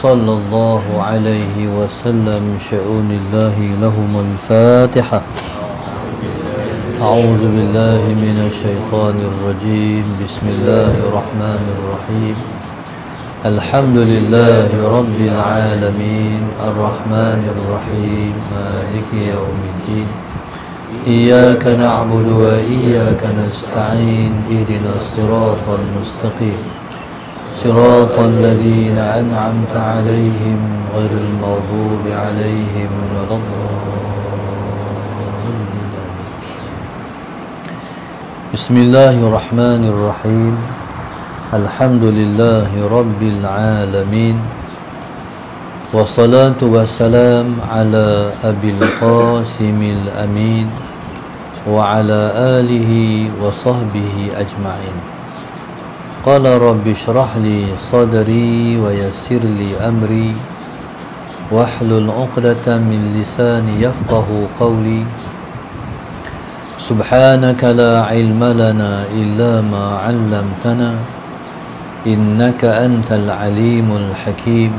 صلى الله عليه وسلم شؤون الله لهم الفاتحة. أعوذ بالله من الشيطان الرجيم. بسم الله الرحمن الرحيم. الحمد لله رب العالمين الرحمن الرحيم مالك يوم الدين إياك نعبد وإياك نستعين اهدنا الصراط المستقيم صراط الذين أنعمت عليهم غير المغضوب عليهم ولا الضالين. بسم الله الرحمن الرحيم. الحمد لله رب العالمين والصلاة والسلام على أبي القاسم الأمين وعلى آله وصحبه أجمعين. قال رب اشرح لي صدري ويسر لي أمري واحلل عقدة من لساني يفقه قولي. سبحانك لا علم لنا إلا ما علمتنا إنك أنت العليم الحكيم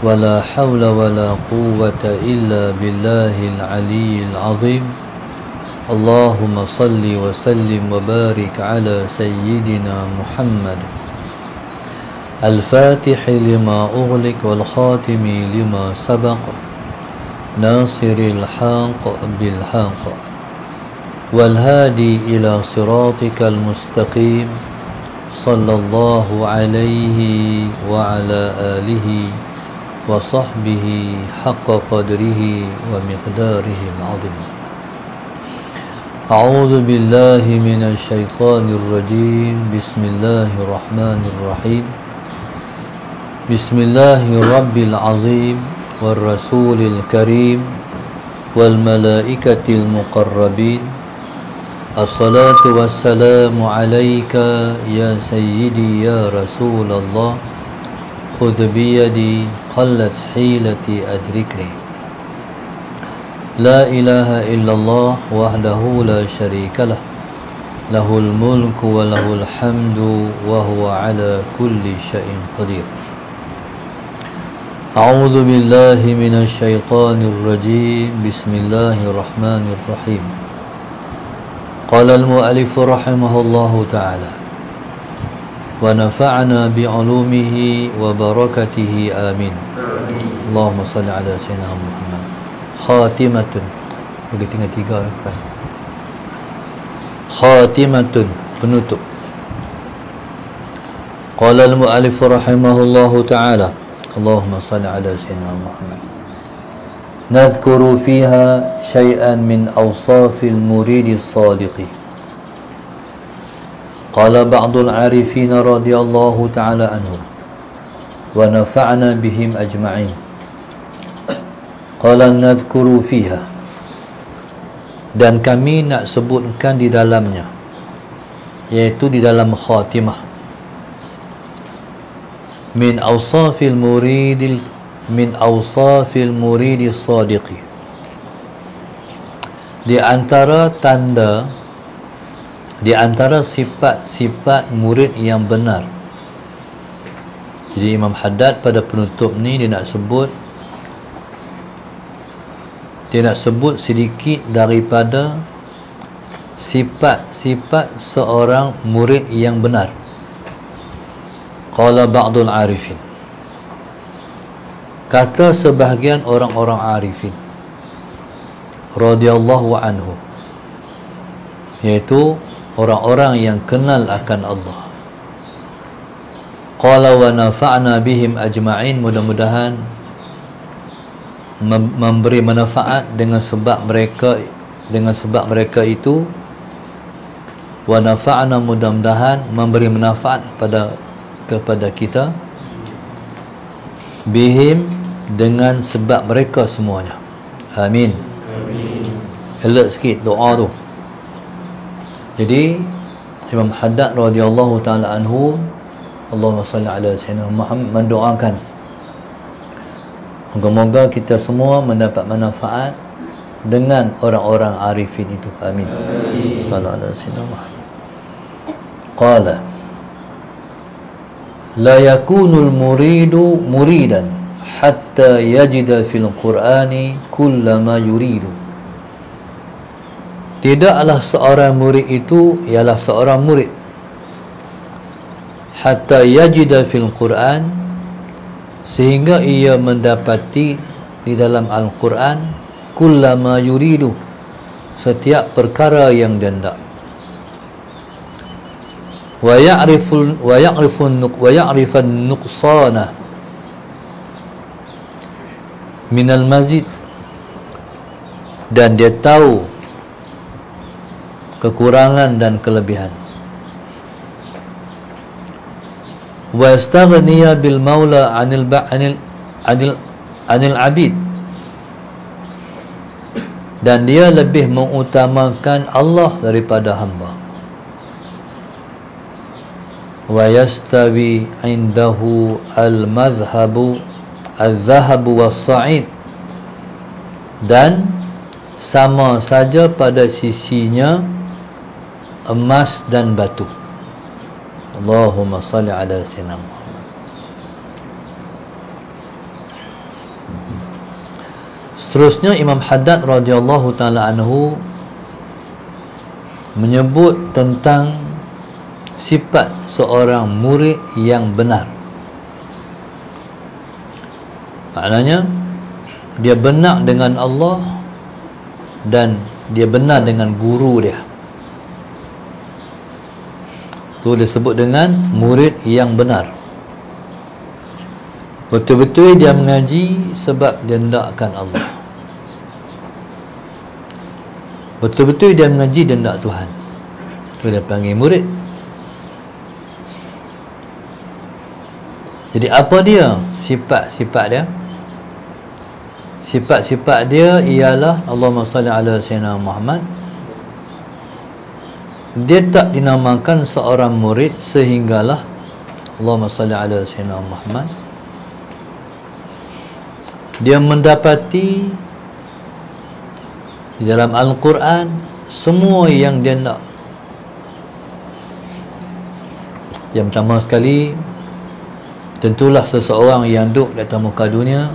ولا حول ولا قوة إلا بالله العلي العظيم. اللهم صل وسلم وبارك على سيدنا محمد الفاتح لما أغلق والخاتم لما سبق ناصر الحق بالحق والهادي إلى صراطك المستقيم صلى الله عليه وعلى آله وصحبه حق قدره ومقداره العظيم. أعوذ بالله من الشيطان الرجيم. بسم الله الرحمن الرحيم. بسم الله رب العظيم والرسول الكريم والملائكة المقربين. الصلاة والسلام عليك يا سيدي يا رسول الله خذ بيدي قلت حيلتي أدركني. لا إله إلا الله وحده لا شريك له له الملك وله الحمد وهو على كل شيء قدير. أعوذ بالله من الشيطان الرجيم. بسم الله الرحمن الرحيم. قال المؤلف رحمه الله تعالى ونفعنا بعلومه وبركته آمين. اللهم صل على سيدنا محمد. Khatimatun. Bagi tinggal 3 kan. Khatimatun, penutup. Qala al-mu'allif rahimahullahu ta'ala. Allahumma salli ala sayyidina Muhammad. Nadhkuru fiha syai'an min awsafil muridi as-sadiqi. Qala ba'dul 'arifin radhiyallahu ta'ala anhum wa nafa'na bihim ajma'in. Qala nadhkuru fiha, dan kami nak sebutkan di dalamnya, yaitu di dalam khatimah, min awsafil muridil sadiqi, di antara tanda, di antara sifat-sifat murid yang benar. Jadi Imam Haddad pada penutup ni dia nak sebut sedikit daripada sifat-sifat seorang murid yang benar. Qala ba'dul arifin, kata sebahagian orang-orang arifin radhiyallahu anhu, yaitu orang-orang yang kenal akan Allah. Qala wa nafa'na bihim ajma'in, mudah-mudahan memberi manfaat dengan sebab mereka itu, wa nafa'na, mudah-mudahan memberi manfaat kepada kita, bihim, dengan sebab mereka semuanya. Amin. Elok sikit doa tu. Jadi Imam Haddad radhiyallahu taala anhu, Allahumma salli ala sayyidina Muhammad, mendoakan moga-moga kita semua mendapat manfaat dengan orang-orang arifin itu. Amin. Sallallahu alaihi wasallam. Qala la yakunul muridu muridan hatta yajida fil Qur'ani kullama yuridu. Tidaklah seorang murid itu ialah seorang murid hatta yajida fil Qur'an, sehingga ia mendapati di dalam Al-Quran kullama yuridu, setiap perkara yang dia hendak. Wa ya'rifan nuqsana minal mazid, dan dia tahu kekurangan dan kelebihan. Wa yastaghniya bil maula anil abid, dan dia lebih mengutamakan Allah daripada hamba. Wa yastawi indahu al-madhhabu al-dhahabu was-sa'id, dan sama saja pada sisinya emas dan batu. Allahumma salli ala sayyidina Muhammad. Seterusnya Imam Haddad radhiyallahu taala anhu menyebut tentang sifat seorang murid yang benar. Maknanya dia benar dengan Allah dan dia benar dengan guru dia. Itu disebut dengan murid yang benar. Betul-betul dia mengaji sebab dia hendakkan Allah. Betul-betul dia mengaji dia hendak Tuhan. Itu dia panggil murid. Jadi apa dia sifat-sifat dia? Sifat-sifat dia ialah Allahumma salli ala sayyidina Muhammad. Dia tak dinamakan seorang murid sehinggalah Allahumma salli ala sayyidina Muhammad dia mendapati di dalam Al-Quran semua yang dia nak. Yang pertama sekali, tentulah seseorang yang duduk di atas muka dunia,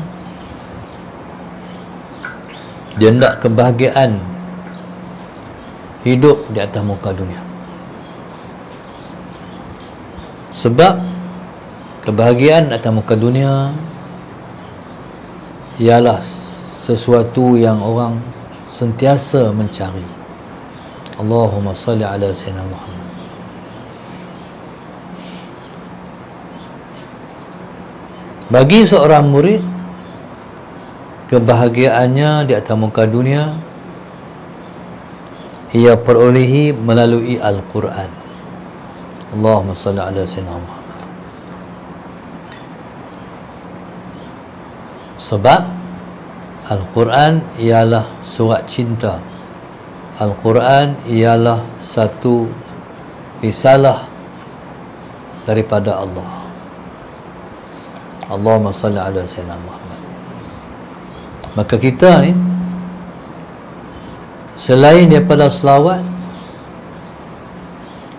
dia hendak kebahagiaan hidup di atas muka dunia. Sebab kebahagiaan di atas muka dunia ialah sesuatu yang orang sentiasa mencari. Allahumma salli ala sayyidina Muhammad. Bagi seorang murid, kebahagiaannya di atas muka dunia ia perolehi melalui Al-Quran. Allahumma salli ala sayyidina Muhammad. Sebab Al-Quran ialah surat cinta. Al-Quran ialah satu risalah daripada Allah. Allahumma salli ala sayyidina Muhammad. Maka kita ni, selain daripada selawat,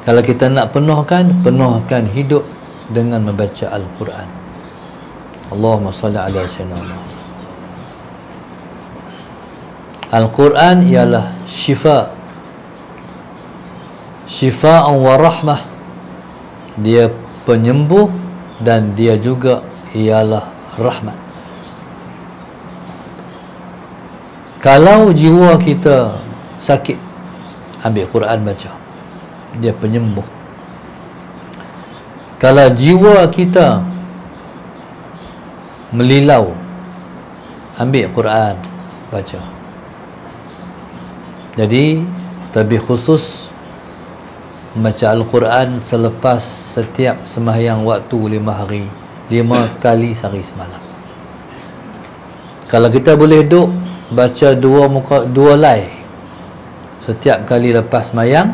kalau kita nak penuhkan hidup dengan membaca Al-Quran. Allahumma salli ala sayyidina Muhammad. Al-Quran ialah syifa'an wa rahmah. Dia penyembuh dan dia juga ialah rahmat. Kalau jiwa kita sakit, ambil Quran baca, dia penyembuh. Kalau jiwa kita melilau, ambil Quran baca. Jadi lebih khusus membaca Al-Quran selepas setiap sembahyang waktu 5 hari, 5 kali sehari semalam. Kalau kita boleh duduk baca 2 lai setiap kali lepas sembahyang,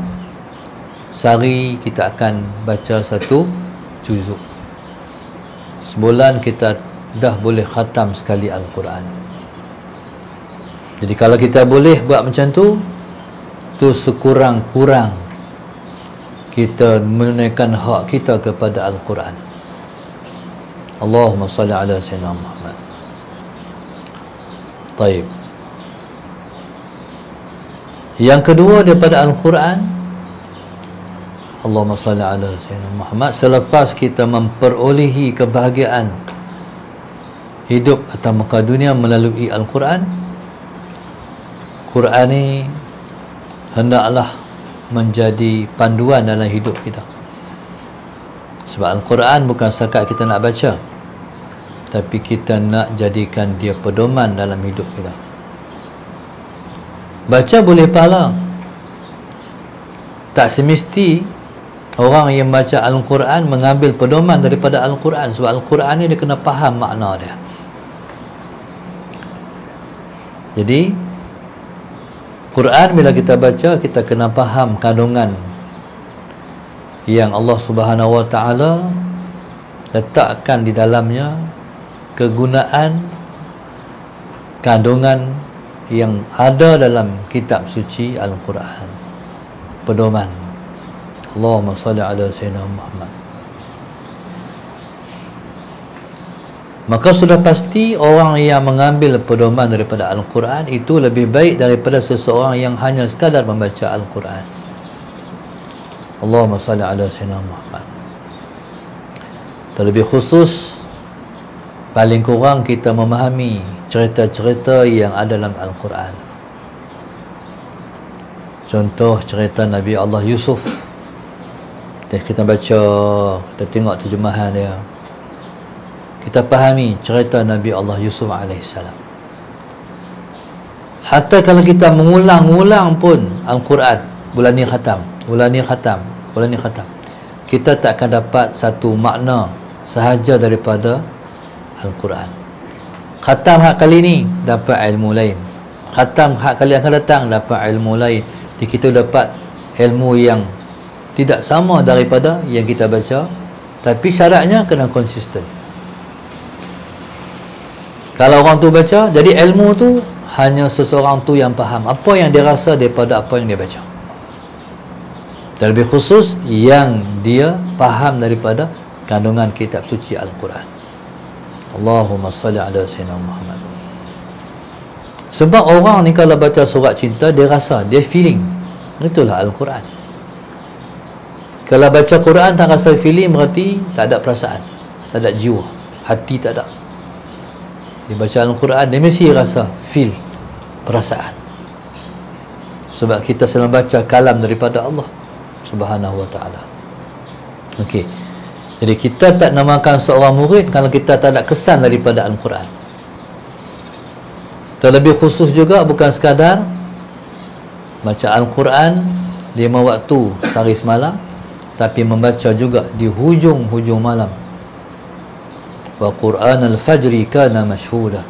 sehari kita akan baca 1 juzuk. Sebulan kita dah boleh khatam sekali Al-Quran. Jadi kalau kita boleh buat macam tu sekurang-kurang kita menunaikan hak kita kepada Al-Quran. Allahumma salli ala sayyidina Muhammad. Taib. Yang kedua daripada Al-Quran, Allahumma salli ala sayyidina Muhammad, selepas kita memperolehi kebahagiaan hidup atas muka dunia melalui Al-Quran, Quran ni hendaklah menjadi panduan dalam hidup kita. Sebab Al-Quran bukan setakat kita nak baca, tapi kita nak jadikan dia pedoman dalam hidup kita. Baca boleh pahala, tak semesti orang yang baca Al-Quran mengambil pedoman daripada Al-Quran. Sebab Al-Quran ni dia kena faham makna dia. Jadi Quran bila kita baca, kita kena faham kandungan yang Allah Subhanahu Wa Taala letakkan di dalamnya, kegunaan kandungan yang ada dalam kitab suci Al-Quran, pedoman. Allahumma salli ala sayyidina Muhammad. Maka sudah pasti orang yang mengambil pedoman daripada Al-Quran itu lebih baik daripada seseorang yang hanya sekadar membaca Al-Quran. Allahumma salli ala sayyidina Muhammad. Terlebih khusus, paling kurang kita memahami cerita-cerita yang ada dalam Al-Quran. Contoh cerita Nabi Allah Yusuf. Kita baca, kita tengok terjemahan dia, kita fahami cerita Nabi Allah Yusuf AS. Hatta kalau kita mengulang-ulang pun Al-Quran, bulan ni khatam, bulan ni khatam, bulan ni khatam, kita tak akan dapat satu makna sahaja daripada Al-Quran. Khatam hak kali ni dapat ilmu lain, khatam hak kali akan datang dapat ilmu lain. Jadi kita dapat ilmu yang tidak sama daripada yang kita baca, tapi syaratnya kena konsisten. Kalau orang tu baca, jadi ilmu tu hanya seseorang tu yang faham apa yang dia rasa daripada apa yang dia baca. Terlebih khusus yang dia faham daripada kandungan kitab suci Al-Quran. Allahumma salli ala sayyidina Muhammad. Sebab orang ni kalau baca surat cinta, dia rasa, dia feeling. Itulah Al-Quran. Kalau baca Quran tak rasa feeling, berarti tak ada perasaan, tak ada jiwa, hati tak ada. Dia baca Al-Quran, dia mesti rasa, feel, perasaan. Sebab kita sedang baca kalam daripada Allah Subhanahu Wa Taala. Okey. Jadi kita tak namakan seorang murid kalau kita tak ada kesan daripada Al-Quran. Terlebih khusus juga bukan sekadar baca Al-Quran 5 waktu sehari semalam, tapi membaca juga di hujung-hujung malam. Wa Qur'an al-fajri kana mashhuda.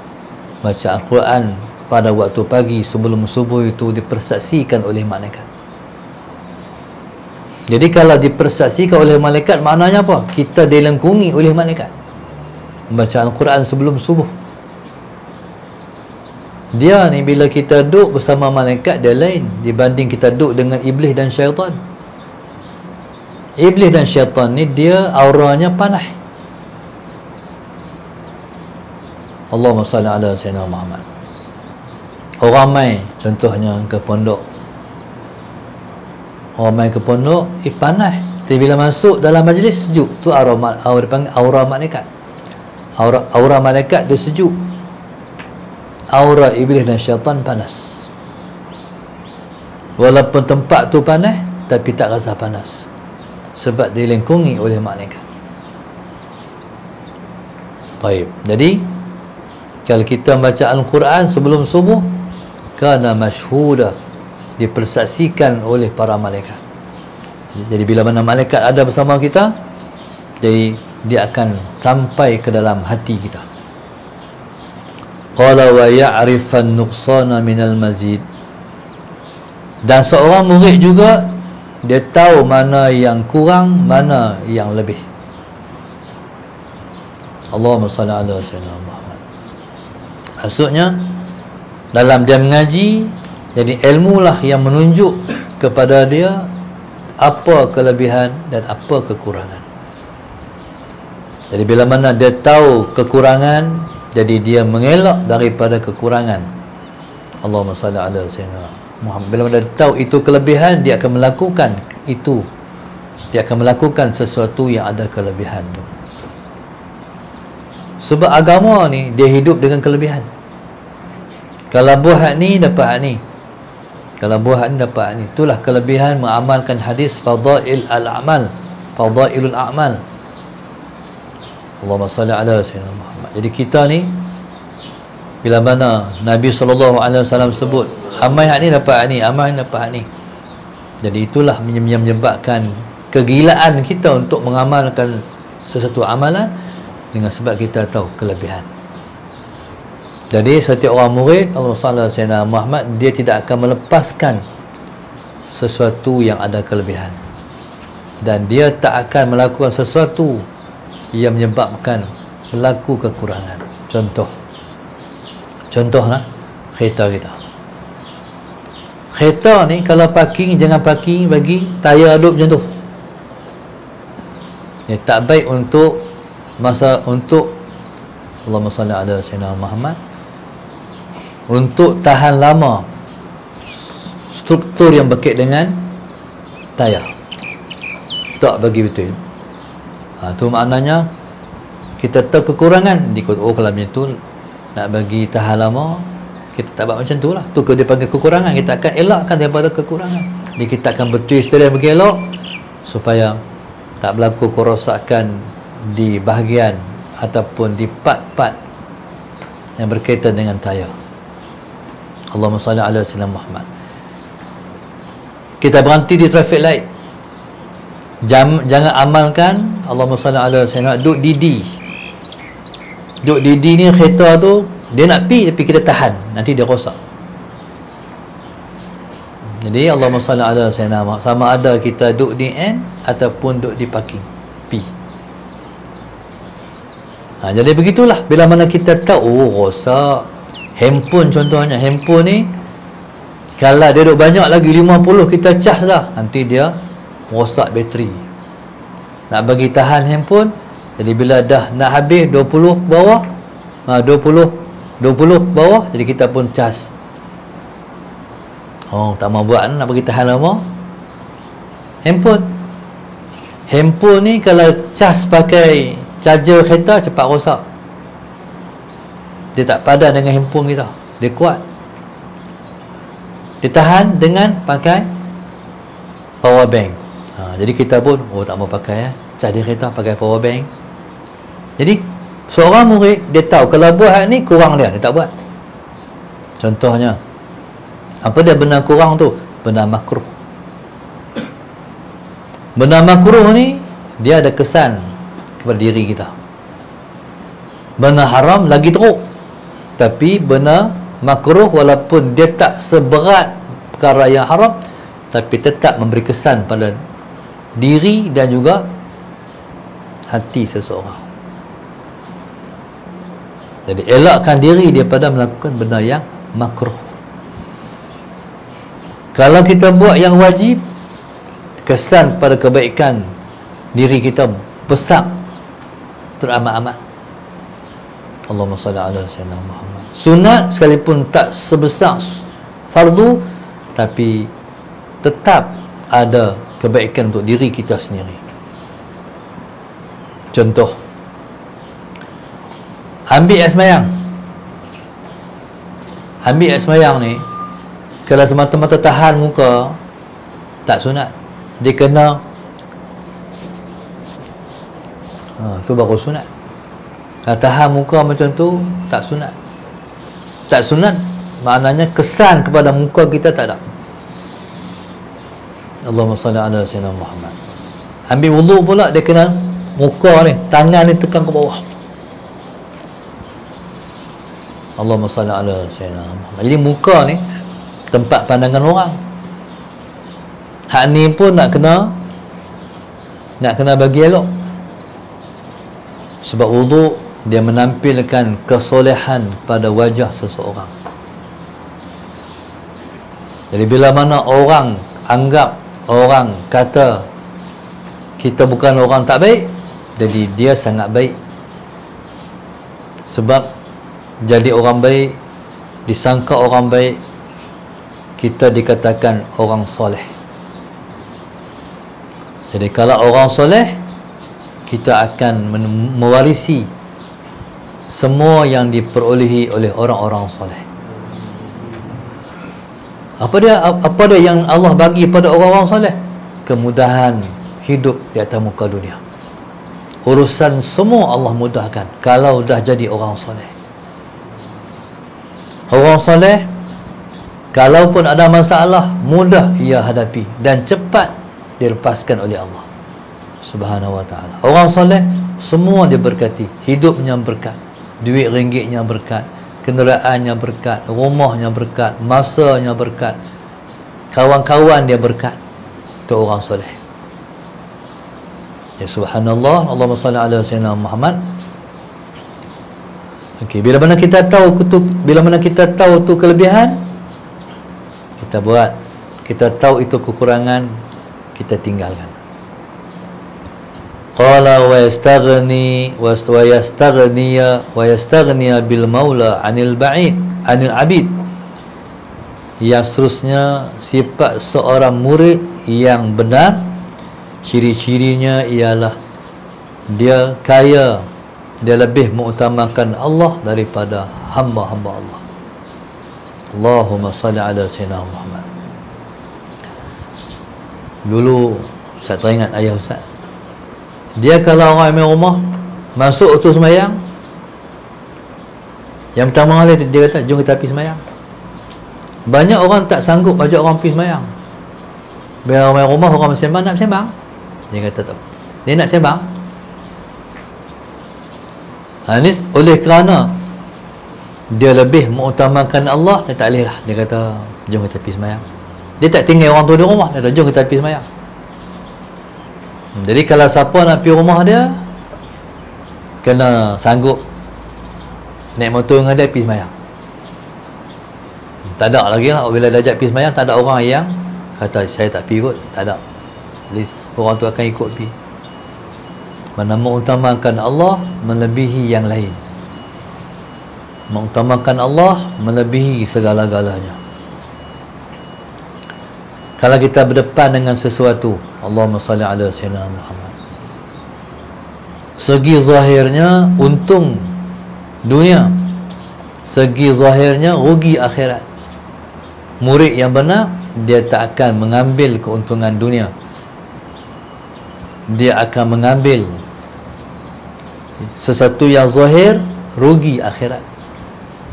Baca Al-Quran pada waktu pagi sebelum subuh itu dipersaksikan oleh malaikat. Jadi kalau dipersaksikan oleh malaikat, maknanya apa? Kita dilengkungi oleh malaikat. Membaca Al-Quran sebelum subuh. Dia ni bila kita duduk bersama malaikat, dia lain dibanding kita duduk dengan iblis dan syaitan. Iblis dan syaitan ni dia auranya panas. Allahumma salli ala sayyidina Muhammad. Orang mai contohnya ke pondok, orang mai ke pondok, panas. Tapi bila masuk dalam majlis sejuk, tu aura dipanggil aura malaikat. Aura malaikat dia sejuk. Aura iblis dan syaitan panas. Walaupun tempat tu panas, tapi tak rasa panas, sebab dilengkungi oleh malaikat. Baik. Jadi kalau kita baca Al-Quran sebelum subuh, kana mashhuda, dipersaksikan oleh para malaikat. Jadi bila mana malaikat ada bersama kita, jadi dia akan sampai ke dalam hati kita. Qala wa ya'rifan nuqsana minal mazid. Dan seorang murid juga, dia tahu mana yang kurang, mana yang lebih. Allahumma salli ala sayyidina Muhammad. Maksudnya dalam dia mengaji, jadi ilmu lah yang menunjuk kepada dia apa kelebihan dan apa kekurangan. Jadi bila mana dia tahu kekurangan, jadi dia mengelak daripada kekurangan. Allahumma salli ala sayyidina Muhammad. Bila mana dia tahu itu kelebihan, dia akan melakukan itu. Dia akan melakukan sesuatu yang ada kelebihan tu. Sebab agama ni dia hidup dengan kelebihan. Kalau buat ni dapat hak ni. Kalau buat ni dapat hak ni. Itulah kelebihan mengamalkan hadis fadail al-amal, fadailul a'mal. Allahumma salli ala sayyidina Muhammad. Jadi kita ni bila mana Nabi SAW sebut amal hak ni dapat hak ni, amal ni dapat hak ni. Jadi itulah yang menyebabkan kegilaan kita untuk mengamalkan sesuatu amalan, dengan sebab kita tahu kelebihan. Jadi setiap orang murid Allahumma salli ala sayyidina Muhammad, dia tidak akan melepaskan sesuatu yang ada kelebihan, dan dia tak akan melakukan sesuatu yang menyebabkan berlaku kekurangan. Contohlah kereta kita. Kereta ni kalau parking, jangan parking bagi tayar duduk macam tu. Dia tak baik untuk untuk Allahumma salli ala sayyidina Muhammad, untuk tahan lama struktur yang berkait dengan tayar. Tak bagi betul. Tu maknanya kita tahu kekurangan. Oh kalau macam tu nak bagi tahan lama, kita tak buat macam tu lah. Tu dia panggil kekurangan. Kita akan elakkan daripada kekurangan. Jadi kita akan betul setelah bagi elok, supaya tak berlaku kerosakan di bahagian ataupun di part-part yang berkaitan dengan tayar. Allahumma salli ala sayyidina Muhammad. Kita berhenti di traffic light, jangan amalkan Allahumma salli ala sayyidina. Duk didi ni kereta tu dia nak pi, tapi kita tahan, nanti dia rosak. Jadi Allahumma salli ala sayyidina Muhammad, sama ada kita duk di end ataupun duk di parking pi. Jadi begitulah. Bila mana kita tahu rosak handphone, contohnya handphone ni kalau dia duk banyak lagi 50 kita cas dah, nanti dia rosak bateri. Nak bagi tahan handphone, jadi bila dah nak habis 20 bawah, 20 bawah, jadi kita pun cas. Tak mau buat, nak bagi tahan lama handphone ni kalau cas pakai charger kereta cepat rosak. Dia tak padan dengan handphone kita, dia kuat, dia tahan dengan pakai power bank. Jadi kita pun tak mau pakai charger kereta, pakai power bank. Jadi seorang murid dia tahu kalau buat ni kurang dia tak buat. Contohnya apa dia benda kurang tu? Benda makruh. Benda makruh ni dia ada kesan kepada diri kita. Benda haram lagi teruk. Tapi benda makruh walaupun dia tak seberat perkara yang haram, tapi tetap memberi kesan pada diri dan juga hati seseorang. Jadi elakkan diri daripada melakukan benda yang makruh. Kalau kita buat yang wajib, kesan pada kebaikan diri kita besar teramat-amat. Allahumma salli ala sayyidina Muhammad. Sunat sekalipun tak sebesar fardu, tapi tetap ada kebaikan untuk diri kita sendiri. Contoh, ambil air semayang. Ambil air semayang ni, kalau semata-mata tahan muka, tak sunat. Dia kena tu baru sunat. Kalau tahan muka macam tu, tak sunat. Tak sunat maknanya kesan kepada muka kita tak ada. Allahumma salli ala sayyidina Muhammad. Ambil wuduk pula, dia kena muka ni, tangan ni tekan ke bawah. Allahumma salli ala sayyidina Muhammad. Jadi muka ni tempat pandangan orang. Hak ni pun nak kena bagi elok. Sebab wuduk dia menampilkan kesolehan pada wajah seseorang. Jadi bila mana orang anggap, orang kata kita bukan orang tak baik, jadi dia sangat baik Sebab jadi orang baik, disangka orang baik, kita dikatakan orang soleh. Jadi kalau orang soleh, kita akan mewarisi semua yang diperolehi oleh orang-orang soleh. Apa dia yang Allah bagi pada orang-orang soleh? Kemudahan hidup di atas muka dunia. Urusan semua Allah mudahkan kalau dah jadi orang soleh. Orang soleh, kalaupun ada masalah, mudah ia hadapi dan cepat dilepaskan oleh Allah Subhanahu wa ta'ala. Orang soleh semua diberkati, hidupnya berkat, duit ringgitnya berkat, kenderaannya berkat, rumahnya berkat, masanya berkat, kawan-kawan dia berkat. Itu orang soleh. Ya subhanallah, Allahumma salli ala sayyidina Muhammad. Okey, bila mana kita tahu tu kelebihan, kita buat. Kita tahu itu kekurangan, kita tinggalkan. Qala wa yastaghniya bil maula anil abid. Yang seterusnya, sifat seorang murid yang benar, ciri-cirinya ialah dia kaya, dia lebih mengutamakan Allah daripada hamba-hamba Allah. Allahumma salli ala sayyidina Muhammad. Dulu Ustaz teringat ayah Ustaz, dia kalau orang main rumah masuk waktu sembahyang, yang pertama kali dia kata, jom kita pergi sembahyang. Banyak orang tak sanggup ajak orang pergi sembahyang. Bila orang main rumah, orang bersembang, nak bersembang, dia kata tak, dia nak sembang. Ini oleh kerana dia lebih mengutamakan Allah, dia tak boleh lah. Dia kata, jom kita pergi sembahyang. Dia tak tinggal orang tu di rumah, dia kata, jom kita pergi sembahyang. Jadi kalau siapa nak pergi rumah dia, kena sanggup naik motor dengan dia pergi sembahyang. Tak ada lagi lah, bila dia ajak pergi sembahyang, tak ada orang yang kata saya tak pergi kot, tak ada. Jadi orang tu akan ikut pergi. Mana mengutamakan Allah melebihi yang lain, mengutamakan Allah melebihi segala-galanya. Kalau kita berdepan dengan sesuatu, Allahumma salli ala sayyidina Muhammad, segi zahirnya untung dunia, segi zahirnya rugi akhirat. Murid yang benar, dia tak akan mengambil keuntungan dunia, dia akan mengambil sesuatu yang zahir, rugi akhirat.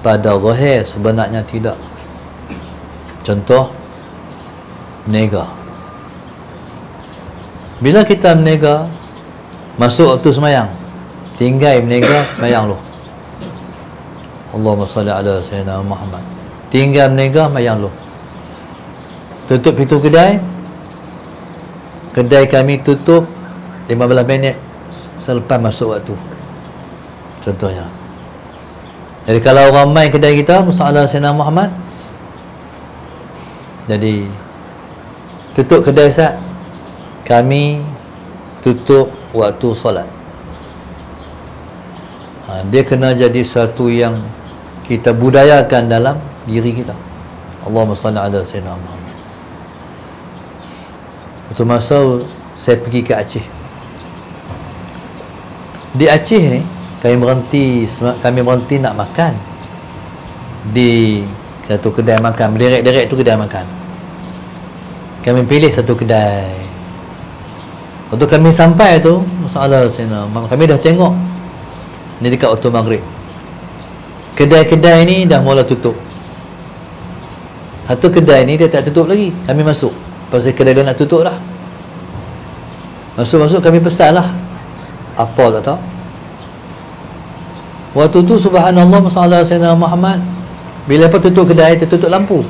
Pada zahir sebenarnya tidak. Contoh, menega. Bila kita menega, masuk waktu semayang, tinggal menega, semayang lu. Allahumma salli ala sayyidina Muhammad. Tinggal menega, semayang lu. Tutup pintu kedai, kedai kami tutup 15 minit selepas masuk waktu, contohnya. Jadi kalau orang main kedai kita, Musallallahu Sayyidina Muhammad, jadi tutup kedai Ustaz, kami tutup waktu solat. Dia kena jadi sesuatu yang kita budayakan dalam diri kita. Allahumma salli ala sayyidina Muhammad. Waktu masa saya pergi ke Aceh, di Aceh ni kami berhenti nak makan di satu kedai makan, derek-derek tu kedai makan. Kami pilih satu kedai. Waktu kami sampai tu, masalah kami dah tengok ni dekat waktu maghrib, kedai-kedai ni dah mula tutup. Satu kedai ni dia tak tutup lagi, kami masuk pasal kedai dia nak tutup dah. Masuk-masuk kami pesan lah apa tak tahu. Waktu tu subhanallah, masalah Sayyidina Muhammad, bila apa tutup kedai, dia tutup lampu.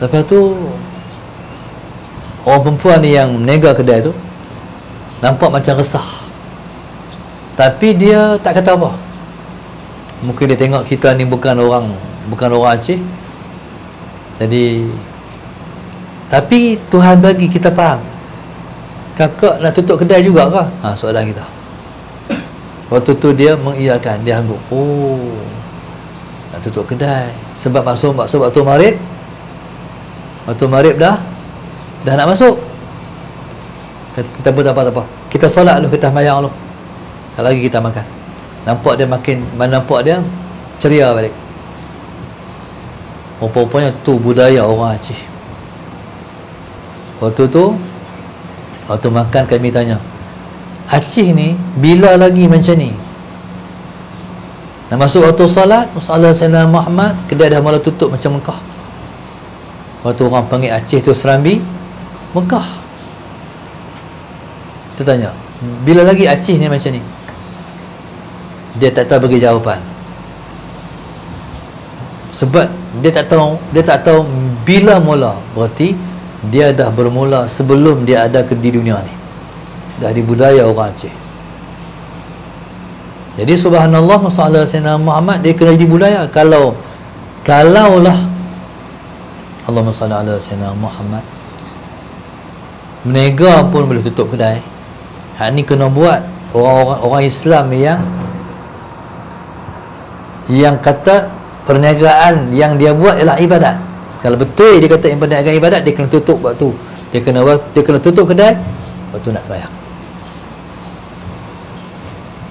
Lepas tu orang perempuan ni yang menega kedai tu nampak macam resah, tapi dia tak kata apa. Mungkin dia tengok kita ni bukan orang Aceh, jadi tapi Tuhan bagi kita faham, kakak nak tutup kedai juga ke? Soalan kita. Waktu tu dia mengiyakan, dia angguk, oh nak tutup kedai sebab masuk waktu maghrib. Waktu maghrib dah nak masuk. Kita pun tak apa, kita solat dulu, kita sembahyang dulu, tak lagi kita makan. Nampak dia makin, nampak dia ceria balik. Rupa-rupanya tu budaya orang Aceh. Waktu makan kami tanya, Aceh ni bila lagi macam ni? Nak masuk waktu solat, Salat Sayyidina Muhammad, kedai dah mula tutup macam Mekah. Waktu orang panggil Aceh tu Serambi, Mekah. Kita tanya, bila lagi Aceh ni macam ni? Dia tak tahu bagi jawapan. Sebab dia tak tahu bila mula. Berarti dia dah bermula sebelum dia ada di dunia ni. Dah di budaya orang Aceh. Jadi subhanallah, masalah Sayyidina Muhammad dia kena jadi budaya. Kalaulah Allahumma salli ala Sayyidina Muhammad, menega pun boleh tutup kedai. Hak ni kena buat orang Islam yang kata perniagaan yang dia buat ialah ibadat. Kalau betul dia kata perniagaan ibadat, dia kena tutup waktu. Dia kena tutup kedai waktu nak sembahyang.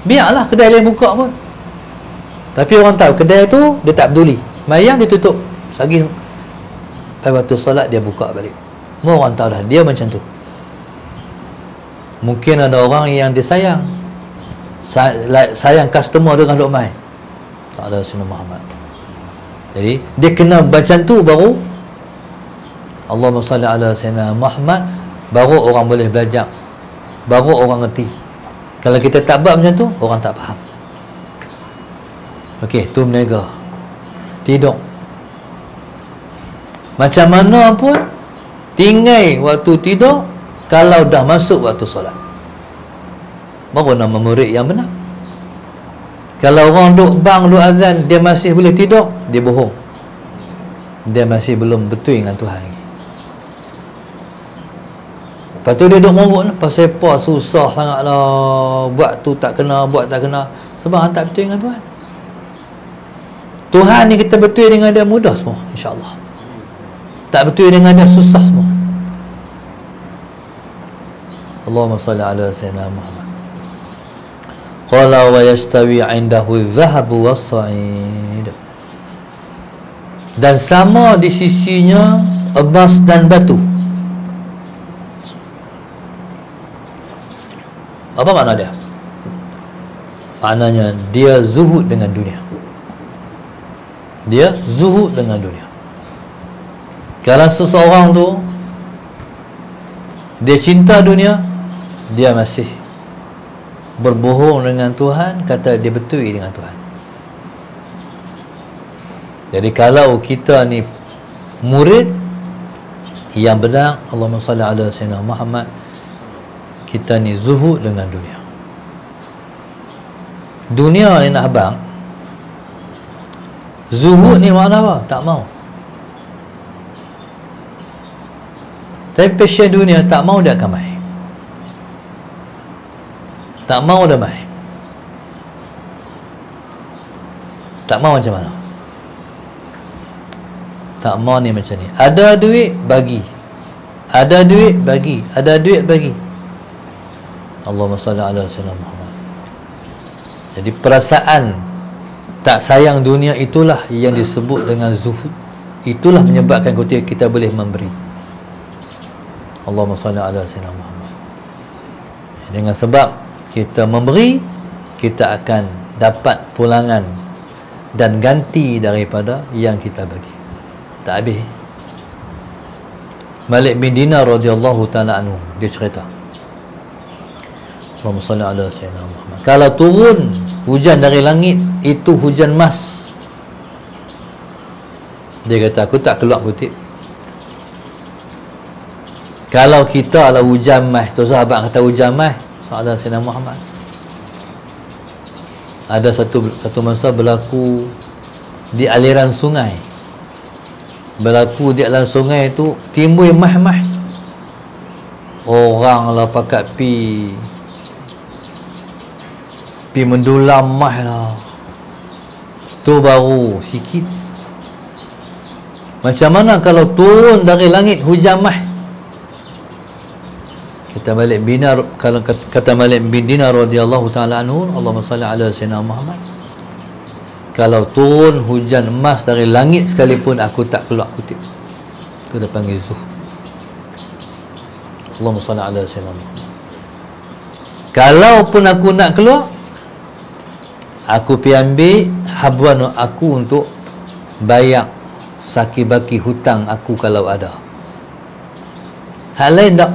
Biarlah kedai lain buka pun. Tapi orang tahu kedai tu dia tak peduli. Sembahyang dia tutup. Lagi pada waktu solat dia buka balik. Semua orang tahu dah dia macam tu. Mungkin ada orang yang dia sayang customer dengan Luqman. Tak ada Sayyidina Muhammad. Jadi dia kena macam tu baru Allahumma salli ala Sayyidina Muhammad, baru orang boleh belajar, baru orang ngerti. Kalau kita tak buat macam tu, orang tak faham. Okey, tu menega. Tidur. Macam mana pun tinggal waktu tidur kalau dah masuk waktu solat. Baru nama murid yang benar. Kalau orang duk azan, dia masih boleh tidur, dia bohong. Dia masih belum betul dengan Tuhan lagi. Lepas tu dia duk morok ni, pasal apa susah sangat lah, buat tu tak kena, buat tak kena. Sebab han tak betul dengan Tuhan. Tuhan ni kita betul dengan dia mudah semua, insya-Allah. Tak betul dengan dia susah semua. Allahumma salli ala Sayyidina Muhammad. Qala wa yastawi 'indahu adh-dhahabu was-sa'id. Dan sama di sisinya emas dan batu. Apa makna dia? Maknanya dia zuhud dengan dunia. Dia zuhud dengan dunia. Kalau seseorang tu dia cinta dunia, dia masih berbohong dengan Tuhan, kata dia betul dengan Tuhan. Jadi kalau kita ni murid yang benar, Allahumma salli ala Sayyidina Muhammad, kita ni zuhud dengan dunia. Dunia ni nak abang, zuhud ni makna apa? Tak mau. Tapi passion dunia tak mau dia akan mai. Tak mau dia mai. Tak mau macam mana? Tak mau ni macam ni. Ada duit bagi. Ada duit bagi. Ada duit bagi. Allahumma salli ala Sayyidina Muhammad. Jadi perasaan tak sayang dunia itulah yang disebut dengan zuhud. Itulah menyebabkan kita boleh memberi. Allahumma salli ala Sayyidina Muhammad. Dengan sebab kita memberi, kita akan dapat pulangan dan ganti daripada yang kita bagi. Tak habis. Malik bin Dinar radhiyallahu ta'ala anhu, dia cerita, Allahumma salli ala Sayyidina Muhammad, kalau turun hujan dari langit, itu hujan emas. Dia kata, aku tak keluar kutip. Kalau kita lah hujan emas, tu sahabat kata hujan emas, sahabat Sayyidina Muhammad. Ada satu masa berlaku di aliran sungai. Berlaku di aliran sungai tu timbul mah-mah. Orang lah pakat pi pi mendulam mah lah. Tu baru sikit. Macam mana kalau turun dari langit hujan mah? Kata Malik bin Dinar, kalau kata Malik bin Dinar radhiyallahu taala anhu, Allahumma salli ala sayyidina Muhammad. Kalau turun hujan emas dari langit sekalipun aku tak keluar kutip. Itu dah panggil zuhud. Allahumma salli ala sayyidina Muhammad. Kalaupun aku nak keluar, aku pergi ambil habuan aku untuk bayar saki-baki hutang aku kalau ada. Hal lain tak.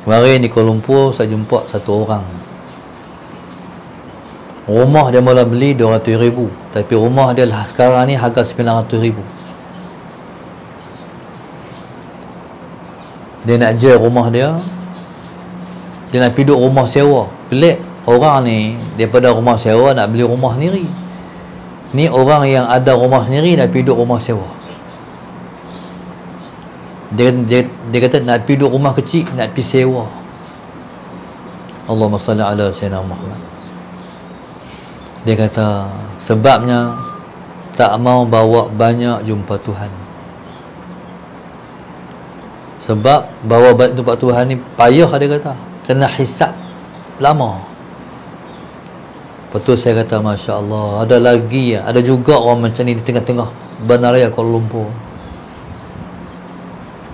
Kemarin di Kuala Lumpur saya jumpa satu orang. Rumah dia mula beli 200,000, tapi rumah dia lah sekarang ni harga 900,000. Dia nak jual rumah dia, dia nak pergi duduk rumah sewa. Pelik orang ni, daripada rumah sewa nak beli rumah sendiri. Ni orang yang ada rumah sendiri nak pergi duduk rumah sewa. Dia kata nak pergi duduk rumah kecil, nak pergi sewa. Allahumma salli ala sayyidina Muhammad. Dia kata sebabnya tak mau bawa banyak jumpa Tuhan. Sebab bawa banyak jumpa Tuhan ni payah, dia kata. Kena hisap lama. Betul, saya kata Masya Allah. Ada lagi, ada juga orang macam ni di tengah-tengah Bandaraya Kuala Lumpur.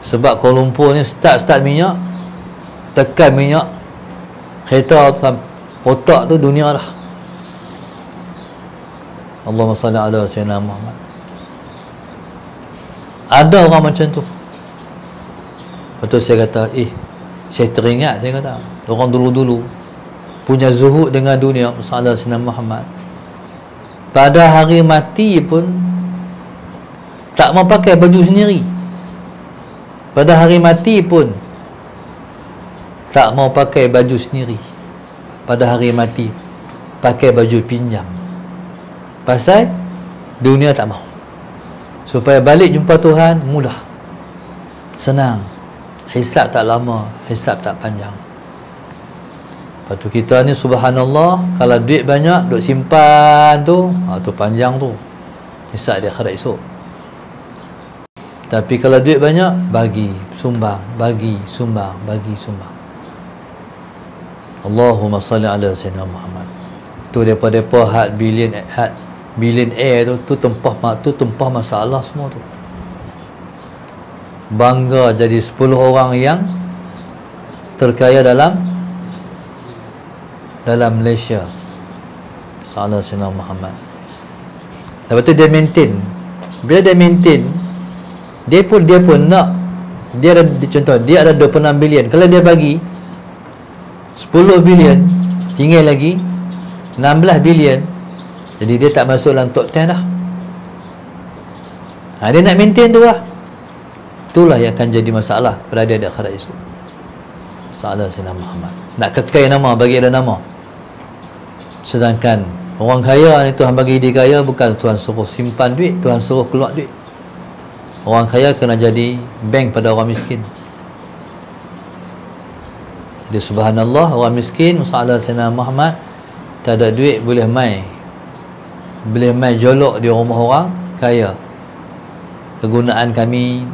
Sebab Kuala Lumpur ni start minyak, tekan minyak, kereta otak tu dunia lah. Allahumma salli ala sayyidina Muhammad. Ada orang macam tu. Betul, saya kata saya teringat, saya kata orang dulu-dulu punya zuhud dengan dunia. Sallallahu alaihi wasallam Muhammad, pada hari mati pun tak mau pakai baju sendiri. Pada hari mati pun tak mau pakai baju sendiri. Pada hari mati pakai baju pinjam. Pasal dunia tak mau. Supaya balik jumpa Tuhan mudah, senang, hisab tak lama, hisab tak panjang. Lepas tu kita ni subhanallah, kalau duit banyak duk simpan tu, tu panjang tu hisab dia akhirat esok. Tapi kalau duit banyak, bagi, sumbang, bagi, sumbang, bagi, sumbang. Allahumma salli ala sayyidina Muhammad. Tu daripada had billionaire tu tempah masalah semua tu. Bangga jadi 10 orang yang terkaya dalam Malaysia. Sallallahu alaihi wasallam Muhammad. Lepas tu dia maintain. Bila dia maintain, dia pun nak, dia ada, contoh dia ada 26 bilion. Kalau dia bagi 10 bilion, tinggal lagi 16 bilion, jadi dia tak masuk dalam top 10 dah. Dia nak maintain tu lah. Itulah yang akan jadi masalah pada dia akhirat esok. Sallallahu alaihi wasallam Muhammad. Nak kekal nama, bagi ada nama. Sedangkan orang kaya ni, Tuhan bagi dia kaya, bukan Tuhan suruh simpan duit, Tuhan suruh keluar duit. Orang kaya kena jadi bank pada orang miskin. Jadi subhanallah, orang miskin Sallallahu alaihi wasallam Muhammad tak ada duit, boleh mai jolok di rumah orang kaya. Kegunaan kami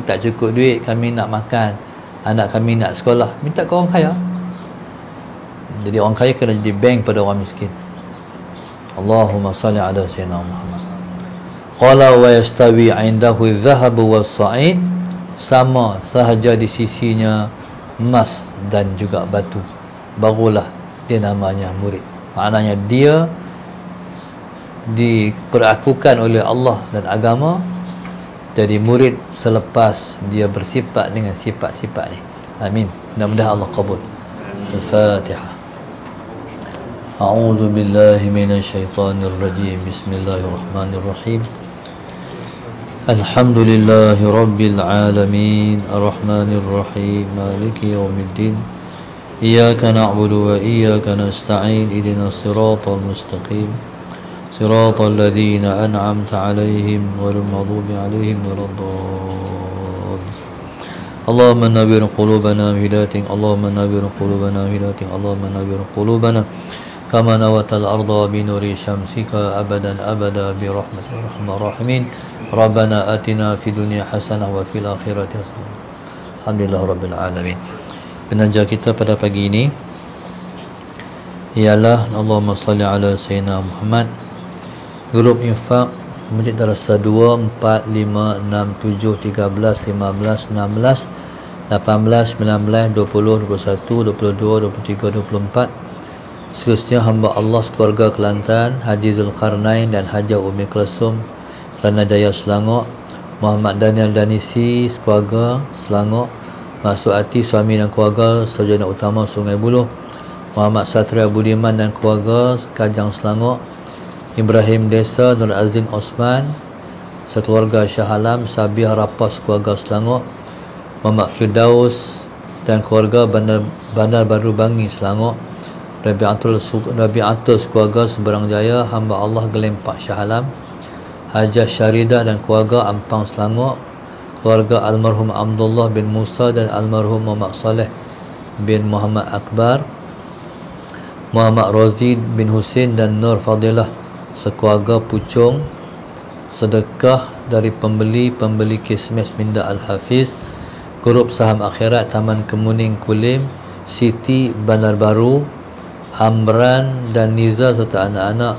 tak cukup duit, kami nak makan, anak kami nak sekolah, minta ke orang kaya. Jadi orang kaya kena jadi bank pada orang miskin. Allahumma salli ala sayyidina Muhammad. Qala wa yastawi 'indahu adh-dhahabu was-sa'id, sama sahaja di sisinya emas dan juga batu, barulah dia namanya murid. Maknanya dia diperlakukan oleh Allah dan agama jadi murid selepas dia bersifat dengan sifat-sifat ni. Amin. Mudah-mudahan Allah qabul. Al-Fatihah. A'udzu billahi minasyaitonir rajim. Bismillahirrahmanirrahim. Alhamdulillahi rabbil alamin, arrahmanir rahim, maliki yaumiddin. Iyyaka na'budu wa iyyaka nasta'in. Ihdinas siratal mustaqim. صراط الذين أنعمت عليهم غير المغضوب عليهم ولا الضالين Allahumma nawwir qulubana bi hidayatik, Allahumma nawwir qulubana bi hidayatik, Allahumma nawwir qulubana kama nawatal arda bi nuri syamsika abadan abada bi rahmatika ya arhamar rahimin. Rabbana atina fid dunya hasanah wa fil akhirati hasanah. Alhamdulillah rabbil alamin. Penaja kita pada pagi ini ialah Allahumma salli ala sayyidina Muhammad. Grup infak Masjid Darussalam 2 4 5 6 7 13 15 16 18 19 20 21 22 23 24. Seterusnya hamba Allah sekeluarga Kelantan, Haji Zulkarnain dan Haja Umi Kulsum Kelana Jaya Selangor, Muhammad Daniel Danisi sekeluarga Selangor, Masuk Ati suami dan keluarga Sarjana Utama Sungai Buloh, Muhammad Satria Budiman dan keluarga Kajang Selangor, Ibrahim Desa Nur Azlin Osman sekeluarga Shah Alam Sabiah Rapas keluarga Selangor, Muhammad Firdaus dan keluarga Bandar Baru Bangi Selangor, Rabi'atul keluarga Seberang Jaya, hamba Allah Gelempak Shah Alam, Hajah Syaridah dan keluarga Ampang Selangor, keluarga almarhum Abdullah bin Musa dan almarhum Muhammad Saleh bin Muhammad Akbar, Muhammad Rozi bin Husin dan Nur Fadilah sekeluarga Pucung. Sedekah dari pembeli Kismes Minda Al-Hafiz, Grup Saham Akhirat Taman Kemuning Kulim, Siti Bandar Baru, Amran dan Niza serta anak-anak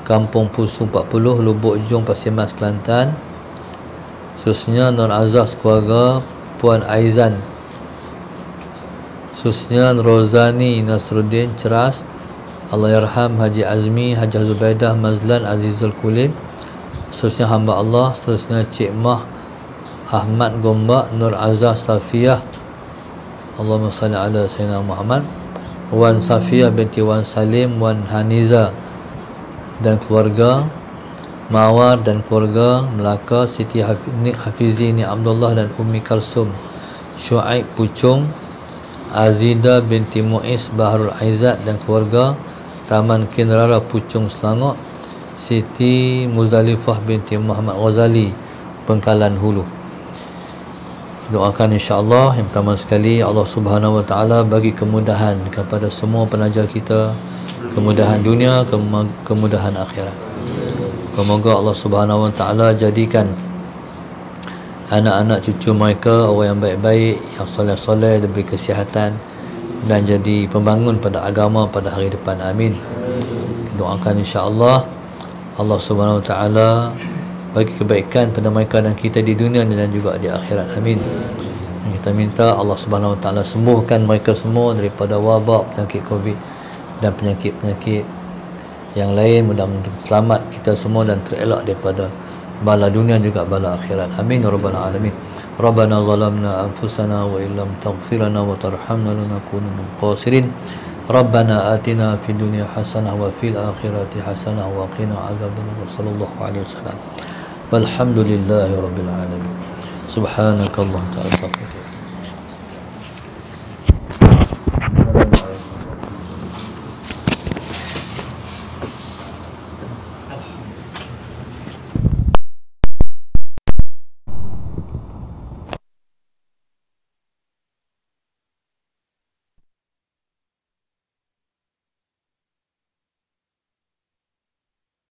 Kampung Pusu 40 Lubuk Jong Pasir Mas Kelantan. Seterusnya Nur Azaz keluarga Puan Aizan. Seterusnya Rozani Nasruddin Ceras, Allahyarham Haji Azmi, Hajah Zubaidah Mazlan Azizul Kulim. Seterusnya hamba Allah, seterusnya Cik Mah Ahmad Gombak, Nur Azaz Safiyah, Allahumma salli ala Sayyidina Muhammad, Wan Safiyah binti Wan Salim, Wan Haniza dan keluarga, Mawar dan keluarga Melaka, Siti Hafizi Ni Abdullah dan Ummi Kalsum Syuaib Pucung, Azida binti Muiz Baharul Aizat dan keluarga, Taman Kinrara Pucung Selangor, Siti Muzalifah binti Muhammad Ghazali Pengkalan Hulu. Doakan insya-Allah yang pertama sekali Allah Subhanahu Wa Taala bagi kemudahan kepada semua penaja kita, kemudahan dunia, kemudahan akhirat. Semoga Allah Subhanahu Wa Taala jadikan anak-anak cucu mereka orang yang baik-baik, yang soleh-soleh, diberi kesihatan dan jadi pembangun pada agama pada hari depan. Amin. Doakan insya-Allah Allah Subhanahu Wa Taala bagi kebaikan pada mereka dan kita di dunia dan juga di akhirat. Amin. Kita minta Allah Subhanahu Wa Taala sembuhkan mereka semua daripada wabak penyakit Covid dan penyakit-penyakit yang lain. Mudah-mudahan selamat kita semua dan terelak daripada bala dunia juga bala akhirat. Amin ya rabbal alamin. Rabbana zalamna anfusana wa illam taghfir lana wa tarhamna lanakunanna minal khasirin. Rabbana atina fid dunya hasanah wa fil akhirati hasanah wa qina adzabannar. Sallallahu alaihi wasallam. Walhamdulillahi rabbil alamin. Subhanakallahumma wa bihamdika.